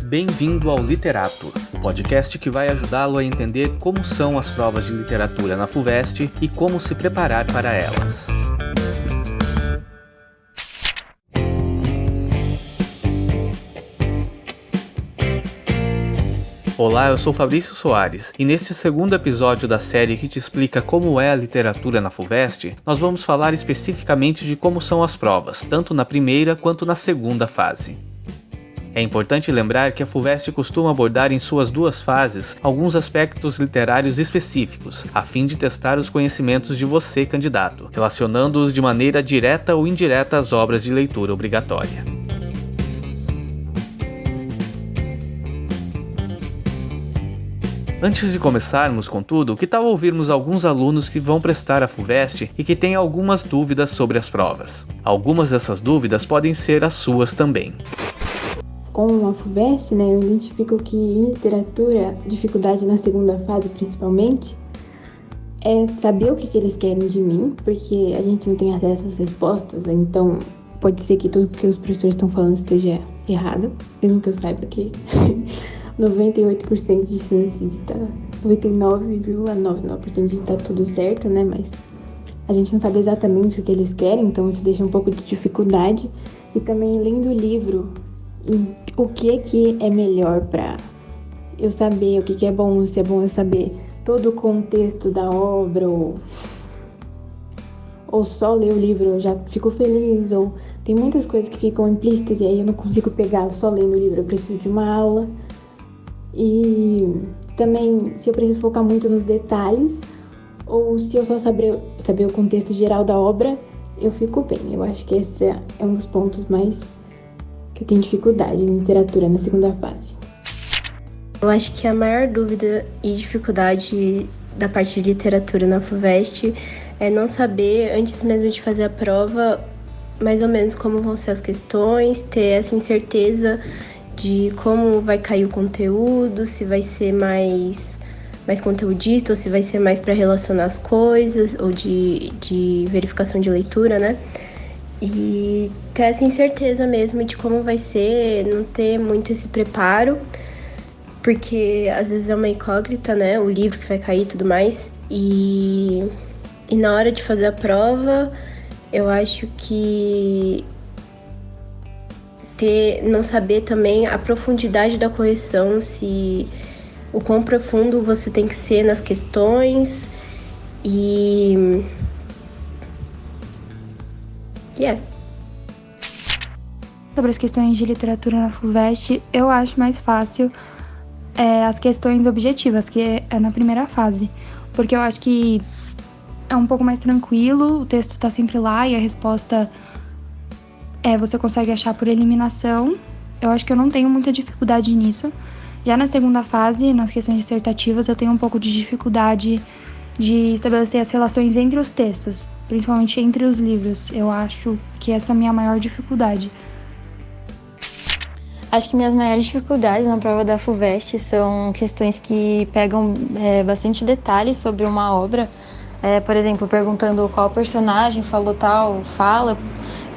Bem-vindo ao Literatur, o podcast que vai ajudá-lo a entender como são as provas de literatura na FUVEST e como se preparar para elas. Olá, eu sou Fabrício Soares e neste segundo episódio da série que te explica como é a literatura na FUVEST, nós vamos falar especificamente de como são as provas, tanto na primeira quanto na segunda fase. É importante lembrar que a FUVEST costuma abordar em suas duas fases alguns aspectos literários específicos, a fim de testar os conhecimentos de você, candidato, relacionando-os de maneira direta ou indireta às obras de leitura obrigatória. Antes de começarmos, contudo, que tal ouvirmos alguns alunos que vão prestar a FUVEST e que têm algumas dúvidas sobre as provas? Algumas dessas dúvidas podem ser as suas também. Com a FUVEST, eu identifico que em literatura, dificuldade na segunda fase principalmente, é saber o que eles querem de mim, porque a gente não tem acesso às respostas, então pode ser que tudo que os professores estão falando esteja errado, mesmo que eu saiba que 98% de chance de estar, 99,99% de estar tudo certo, mas a gente não sabe exatamente o que eles querem, então isso deixa um pouco de dificuldade. E também lendo o livro, o que é melhor para eu saber o que é bom, se é bom eu saber todo o contexto da obra, ou só ler o livro eu já fico feliz, ou tem muitas coisas que ficam implícitas e aí eu não consigo pegar só lendo o livro, eu preciso de uma aula. E também se eu preciso focar muito nos detalhes, ou se eu só saber o contexto geral da obra, eu fico bem. Eu acho que esse é um dos pontos mais que eu tenho dificuldade em literatura na segunda fase. Eu acho que a maior dúvida e dificuldade da parte de literatura na FUVEST é não saber, antes mesmo de fazer a prova, mais ou menos como vão ser as questões, ter essa incerteza de como vai cair o conteúdo, se vai ser mais conteudista ou se vai ser mais para relacionar as coisas ou de verificação de leitura, E ter essa incerteza mesmo de como vai ser, não ter muito esse preparo, porque às vezes é uma incógnita, o livro que vai cair e tudo mais. E na hora de fazer a prova, eu acho que não saber também a profundidade da correção, o quão profundo você tem que ser nas questões Sobre as questões de literatura na FUVEST, eu acho mais fácil as questões objetivas, que é na primeira fase, porque eu acho que é um pouco mais tranquilo, o texto tá sempre lá e a resposta você consegue achar por eliminação. Eu acho que eu não tenho muita dificuldade nisso. Já na segunda fase, nas questões dissertativas, eu tenho um pouco de dificuldade de estabelecer as relações entre os textos, principalmente entre os livros. Eu acho que essa é a minha maior dificuldade. Acho que minhas maiores dificuldades na prova da FUVEST são questões que pegam bastante detalhes sobre uma obra. Por exemplo, perguntando qual personagem falou tal fala,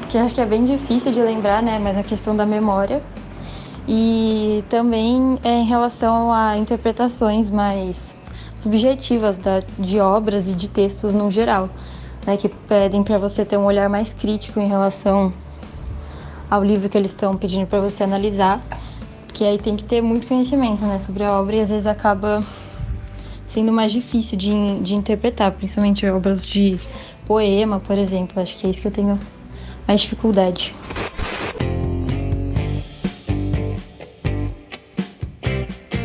que acho que é bem difícil de lembrar, mas a questão da memória. E também em relação a interpretações mais subjetivas de obras e de textos no geral, que pedem para você ter um olhar mais crítico em relação ao livro que eles estão pedindo para você analisar, que aí tem que ter muito conhecimento sobre a obra e às vezes acaba sendo mais difícil de interpretar, principalmente obras de poema, por exemplo. Acho que é isso que eu tenho mais dificuldade.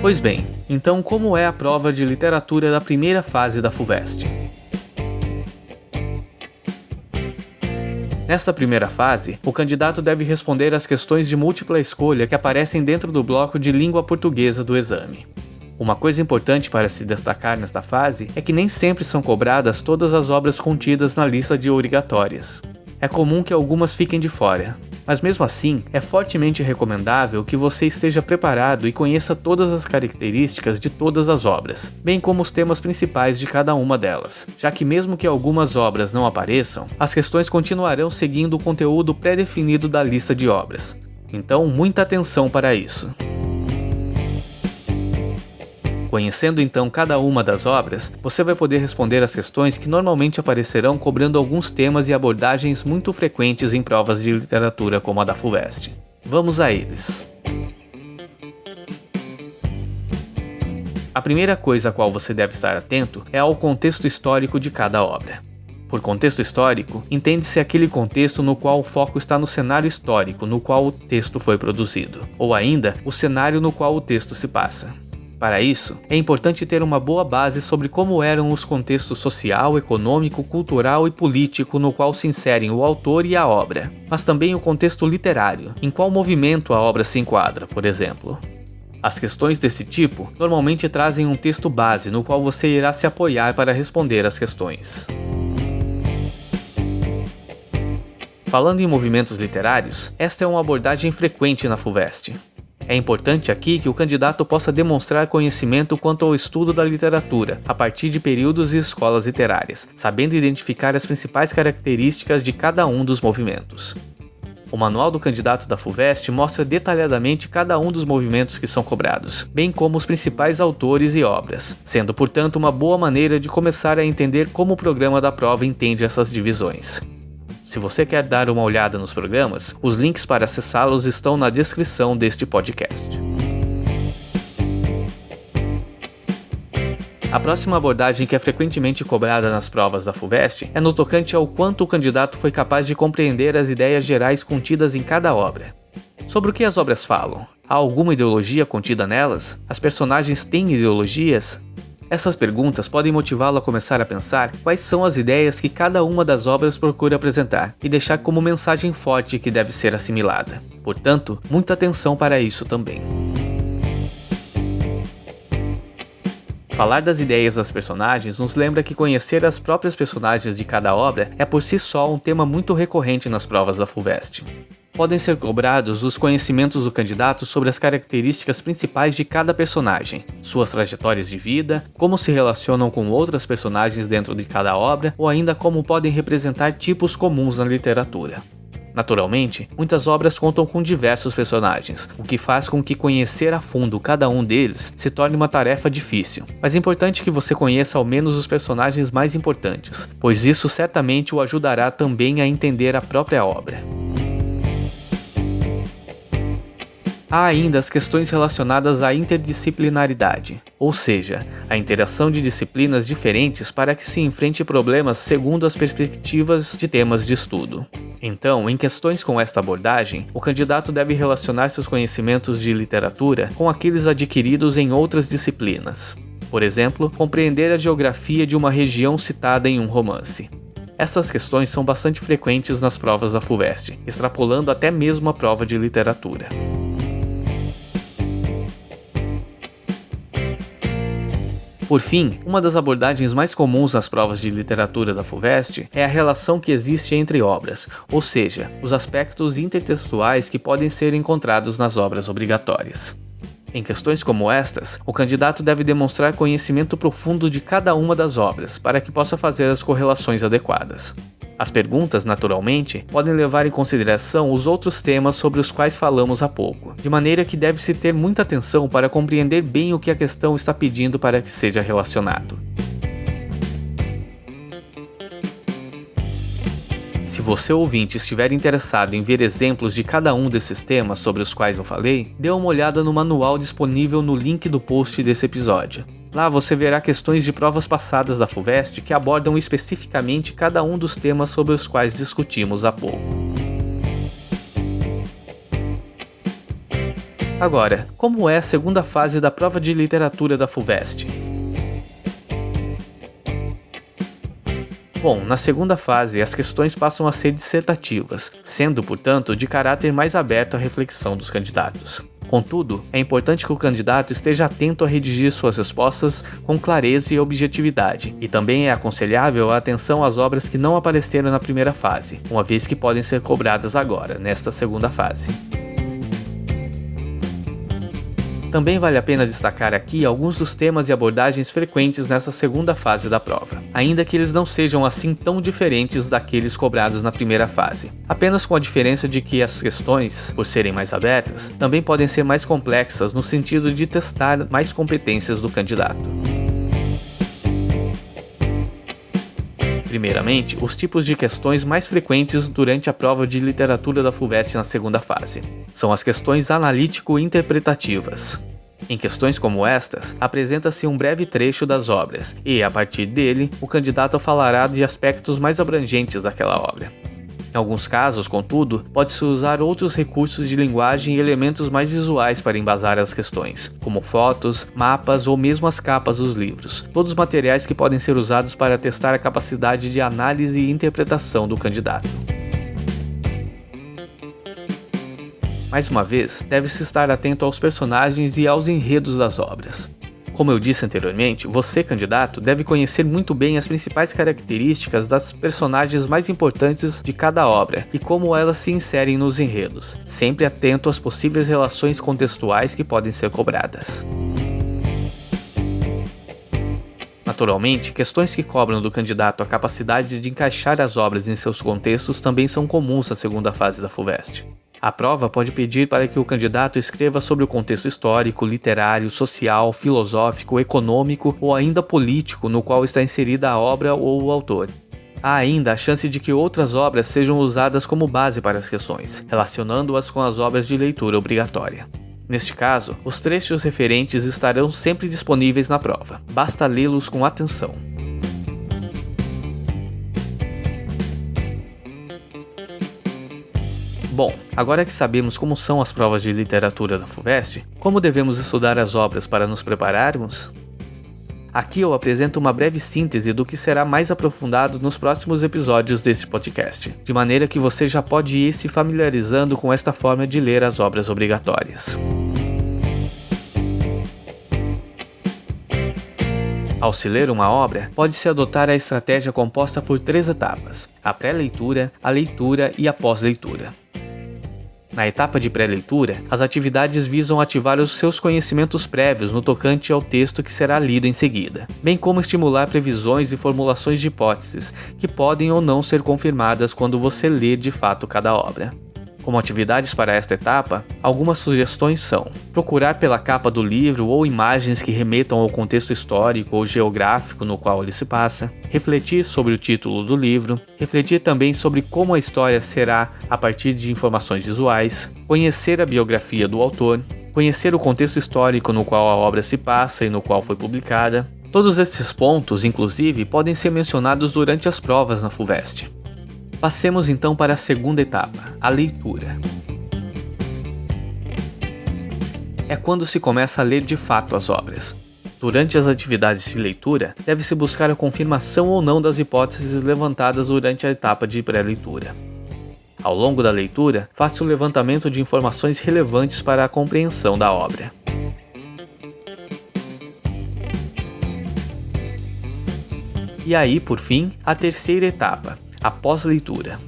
Pois bem, então como é a prova de literatura da primeira fase da FUVEST? Nesta primeira fase, o candidato deve responder às questões de múltipla escolha que aparecem dentro do bloco de língua portuguesa do exame. Uma coisa importante para se destacar nesta fase é que nem sempre são cobradas todas as obras contidas na lista de obrigatórias. É comum que algumas fiquem de fora, mas mesmo assim, é fortemente recomendável que você esteja preparado e conheça todas as características de todas as obras, bem como os temas principais de cada uma delas, já que mesmo que algumas obras não apareçam, as questões continuarão seguindo o conteúdo pré-definido da lista de obras. Então, muita atenção para isso. Conhecendo então cada uma das obras, você vai poder responder as questões que normalmente aparecerão cobrando alguns temas e abordagens muito frequentes em provas de literatura como a da FUVEST. Vamos a eles. A primeira coisa a qual você deve estar atento é ao contexto histórico de cada obra. Por contexto histórico, entende-se aquele contexto no qual o foco está no cenário histórico no qual o texto foi produzido, ou ainda, o cenário no qual o texto se passa. Para isso, é importante ter uma boa base sobre como eram os contextos social, econômico, cultural e político no qual se inserem o autor e a obra, mas também o contexto literário, em qual movimento a obra se enquadra, por exemplo. As questões desse tipo normalmente trazem um texto base no qual você irá se apoiar para responder às questões. Falando em movimentos literários, esta é uma abordagem frequente na FUVEST. É importante aqui que o candidato possa demonstrar conhecimento quanto ao estudo da literatura, a partir de períodos e escolas literárias, sabendo identificar as principais características de cada um dos movimentos. O manual do candidato da FUVEST mostra detalhadamente cada um dos movimentos que são cobrados, bem como os principais autores e obras, sendo portanto uma boa maneira de começar a entender como o programa da prova entende essas divisões. Se você quer dar uma olhada nos programas, os links para acessá-los estão na descrição deste podcast. A próxima abordagem que é frequentemente cobrada nas provas da FUVEST é no tocante ao quanto o candidato foi capaz de compreender as ideias gerais contidas em cada obra. Sobre o que as obras falam? Há alguma ideologia contida nelas? As personagens têm ideologias? Essas perguntas podem motivá-lo a começar a pensar quais são as ideias que cada uma das obras procura apresentar e deixar como mensagem forte que deve ser assimilada. Portanto, muita atenção para isso também. Falar das ideias das personagens nos lembra que conhecer as próprias personagens de cada obra é por si só um tema muito recorrente nas provas da FUVEST. Podem ser cobrados os conhecimentos do candidato sobre as características principais de cada personagem, suas trajetórias de vida, como se relacionam com outras personagens dentro de cada obra ou ainda como podem representar tipos comuns na literatura. Naturalmente, muitas obras contam com diversos personagens, o que faz com que conhecer a fundo cada um deles se torne uma tarefa difícil, mas é importante que você conheça ao menos os personagens mais importantes, pois isso certamente o ajudará também a entender a própria obra. Há ainda as questões relacionadas à interdisciplinaridade, ou seja, a interação de disciplinas diferentes para que se enfrente problemas segundo as perspectivas de temas de estudo. Então, em questões com esta abordagem, o candidato deve relacionar seus conhecimentos de literatura com aqueles adquiridos em outras disciplinas. Por exemplo, compreender a geografia de uma região citada em um romance. Essas questões são bastante frequentes nas provas da FUVEST, extrapolando até mesmo a prova de literatura. Por fim, uma das abordagens mais comuns nas provas de literatura da FUVEST é a relação que existe entre obras, ou seja, os aspectos intertextuais que podem ser encontrados nas obras obrigatórias. Em questões como estas, o candidato deve demonstrar conhecimento profundo de cada uma das obras para que possa fazer as correlações adequadas. As perguntas, naturalmente, podem levar em consideração os outros temas sobre os quais falamos há pouco, de maneira que deve-se ter muita atenção para compreender bem o que a questão está pedindo para que seja relacionado. Se você ouvinte estiver interessado em ver exemplos de cada um desses temas sobre os quais eu falei, dê uma olhada no manual disponível no link do post desse episódio. Lá você verá questões de provas passadas da FUVEST que abordam especificamente cada um dos temas sobre os quais discutimos há pouco. Agora, como é a segunda fase da prova de literatura da FUVEST? Bom, na segunda fase, as questões passam a ser dissertativas, sendo, portanto, de caráter mais aberto à reflexão dos candidatos. Contudo, é importante que o candidato esteja atento a redigir suas respostas com clareza e objetividade, e também é aconselhável a atenção às obras que não apareceram na primeira fase, uma vez que podem ser cobradas agora, nesta segunda fase. Também vale a pena destacar aqui alguns dos temas e abordagens frequentes nessa segunda fase da prova, ainda que eles não sejam assim tão diferentes daqueles cobrados na primeira fase, apenas com a diferença de que as questões, por serem mais abertas, também podem ser mais complexas no sentido de testar mais competências do candidato. Primeiramente, os tipos de questões mais frequentes durante a prova de literatura da FUVEST na segunda fase. São as questões analítico-interpretativas. Em questões como estas, apresenta-se um breve trecho das obras e, a partir dele, o candidato falará de aspectos mais abrangentes daquela obra. Em alguns casos, contudo, pode-se usar outros recursos de linguagem e elementos mais visuais para embasar as questões, como fotos, mapas ou mesmo as capas dos livros, todos materiais que podem ser usados para testar a capacidade de análise e interpretação do candidato. Mais uma vez, deve-se estar atento aos personagens e aos enredos das obras. Como eu disse anteriormente, você, candidato, deve conhecer muito bem as principais características das personagens mais importantes de cada obra e como elas se inserem nos enredos, sempre atento às possíveis relações contextuais que podem ser cobradas. Naturalmente, questões que cobram do candidato a capacidade de encaixar as obras em seus contextos também são comuns na segunda fase da FUVEST. A prova pode pedir para que o candidato escreva sobre o contexto histórico, literário, social, filosófico, econômico ou ainda político no qual está inserida a obra ou o autor. Há ainda a chance de que outras obras sejam usadas como base para as questões, relacionando-as com as obras de leitura obrigatória. Neste caso, os trechos referentes estarão sempre disponíveis na prova, basta lê-los com atenção. Bom, agora que sabemos como são as provas de literatura da FUVEST, como devemos estudar as obras para nos prepararmos? Aqui eu apresento uma breve síntese do que será mais aprofundado nos próximos episódios deste podcast, de maneira que você já pode ir se familiarizando com esta forma de ler as obras obrigatórias. Ao se ler uma obra, pode-se adotar a estratégia composta por 3 etapas: a pré-leitura, a leitura e a pós-leitura. Na etapa de pré-leitura, as atividades visam ativar os seus conhecimentos prévios no tocante ao texto que será lido em seguida, bem como estimular previsões e formulações de hipóteses, que podem ou não ser confirmadas quando você lê de fato cada obra. Como atividades para esta etapa, algumas sugestões são: procurar pela capa do livro ou imagens que remetam ao contexto histórico ou geográfico no qual ele se passa, refletir sobre o título do livro, refletir também sobre como a história será a partir de informações visuais, conhecer a biografia do autor, conhecer o contexto histórico no qual a obra se passa e no qual foi publicada. Todos estes pontos, inclusive, podem ser mencionados durante as provas na FUVEST. Passemos então para a segunda etapa, a leitura. É quando se começa a ler de fato as obras. Durante as atividades de leitura, deve-se buscar a confirmação ou não das hipóteses levantadas durante a etapa de pré-leitura. Ao longo da leitura, faça o levantamento de informações relevantes para a compreensão da obra. E aí, por fim, a terceira etapa, a pós-leitura.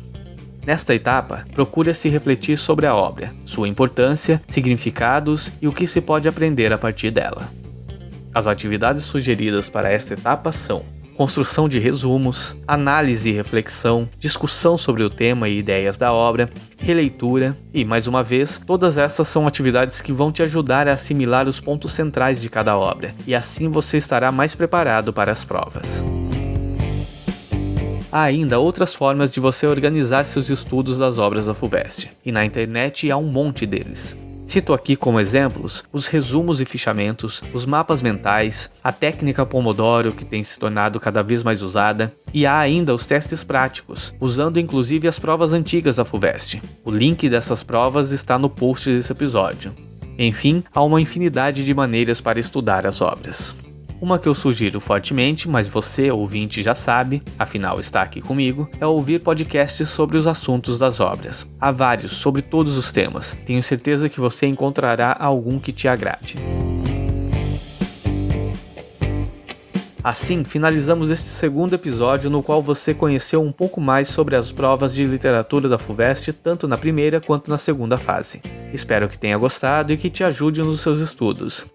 Nesta etapa, procura-se refletir sobre a obra, sua importância, significados e o que se pode aprender a partir dela. As atividades sugeridas para esta etapa são: construção de resumos, análise e reflexão, discussão sobre o tema e ideias da obra, releitura e, mais uma vez, todas essas são atividades que vão te ajudar a assimilar os pontos centrais de cada obra, e assim você estará mais preparado para as provas. Há ainda outras formas de você organizar seus estudos das obras da FUVEST, e na internet há um monte deles. Cito aqui como exemplos os resumos e fichamentos, os mapas mentais, a técnica Pomodoro, que tem se tornado cada vez mais usada, e há ainda os testes práticos, usando inclusive as provas antigas da FUVEST. O link dessas provas está no post desse episódio. Enfim, há uma infinidade de maneiras para estudar as obras. Uma que eu sugiro fortemente, mas você, ouvinte, já sabe, afinal está aqui comigo, é ouvir podcasts sobre os assuntos das obras. Há vários, sobre todos os temas. Tenho certeza que você encontrará algum que te agrade. Assim, finalizamos este segundo episódio no qual você conheceu um pouco mais sobre as provas de literatura da FUVEST, tanto na primeira quanto na segunda fase. Espero que tenha gostado e que te ajude nos seus estudos.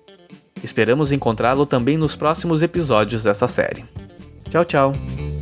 Esperamos encontrá-lo também nos próximos episódios dessa série. Tchau, tchau!